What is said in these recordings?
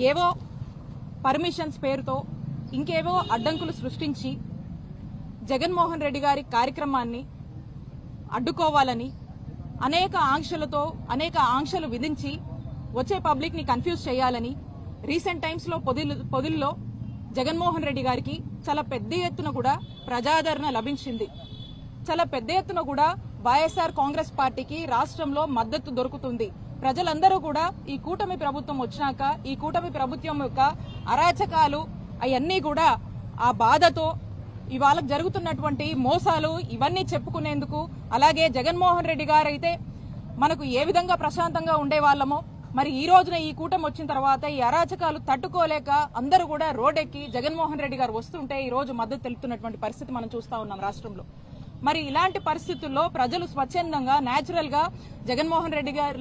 ఏవో పర్మిషన్స్ పేరుతో ఇంకేవో అడ్డంకులు సృష్టించి జగన్మోహన్ రెడ్డి గారి కార్యక్రమాన్ని అడ్డుకోవాలని అనేక ఆంక్షలు విధించి వచ్చే పబ్లిక్ ని కన్ఫ్యూజ్ చేయాలని రీసెంట్ టైమ్స్ లో పొదిల్లో జగన్మోహన్ రెడ్డి గారికి చాలా పెద్ద ఎత్తున కూడా ప్రజాదరణ లభించింది. చాలా పెద్ద ఎత్తున కూడా వైఎస్ఆర్ కాంగ్రెస్ పార్టీకి రాష్ట్రంలో మద్దతు దొరుకుతుంది. ప్రజలందరూ కూడా ఈ కూటమి ప్రభుత్వం వచ్చినాక ఈ కూటమి ప్రభుత్వం యొక్క అరాచకాలు అవన్నీ కూడా ఆ బాధతో ఇవాళ జరుగుతున్నటువంటి మోసాలు ఇవన్నీ చెప్పుకునేందుకు, అలాగే జగన్మోహన్ రెడ్డి గారు అయితే మనకు ఏ విధంగా ప్రశాంతంగా ఉండేవాళ్లమో మరి ఈ రోజున ఈ కూటమి వచ్చిన తర్వాత ఈ అరాచకాలు తట్టుకోలేక అందరూ కూడా రోడ్డెక్కి జగన్మోహన్ రెడ్డి గారు వస్తుంటే ఈ రోజు మద్దతు తెలుపుతున్నటువంటి పరిస్థితి మనం చూస్తా ఉన్నాం రాష్ట్రంలో. మరి ఇలాంటి పరిస్థితుల్లో ప్రజలు స్వచ్ఛందంగా నేచురల్ గా జగన్మోహన్ రెడ్డి గారు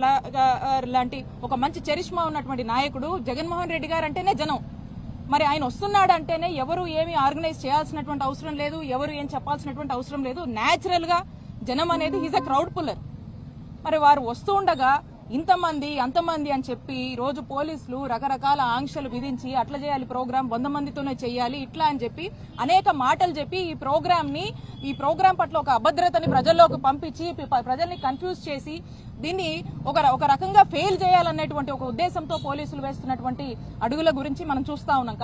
లాంటి ఒక మంచి చరిష్మా ఉన్నటువంటి నాయకుడు జగన్మోహన్ రెడ్డి గారు అంటేనే జనం. మరి ఆయన వస్తున్నాడు అంటేనే ఎవరు ఏమి ఆర్గనైజ్ చేయాల్సినటువంటి అవసరం లేదు, ఎవరు ఏం చెప్పాల్సినటువంటి అవసరం లేదు. నేచురల్ గా జనం అనేది ఈజ్ అ క్రౌడ్ పుల్లర్. మరి వారు వస్తూ ఉండగా ఇంతమంది అంతమంది అని చెప్పి రోజు పోలీసులు రకరకాల ఆంక్షలు విధించి అట్లా చేయాలి, ప్రోగ్రామ్ 100 మందితోనే చేయాలి ఇట్లా అని చెప్పి అనేక మాటలు చెప్పి ఈ ప్రోగ్రాం పట్ల ఒక అభద్రతని ప్రజల్లోకి పంపించి ప్రజల్ని కన్ఫ్యూజ్ చేసి దీన్ని ఒక రకంగా ఫెయిల్ చేయాలనేటువంటి ఒక ఉద్దేశంతో పోలీసులు వేస్తున్నటువంటి అడుగుల గురించి మనం చూస్తా ఉన్నాం.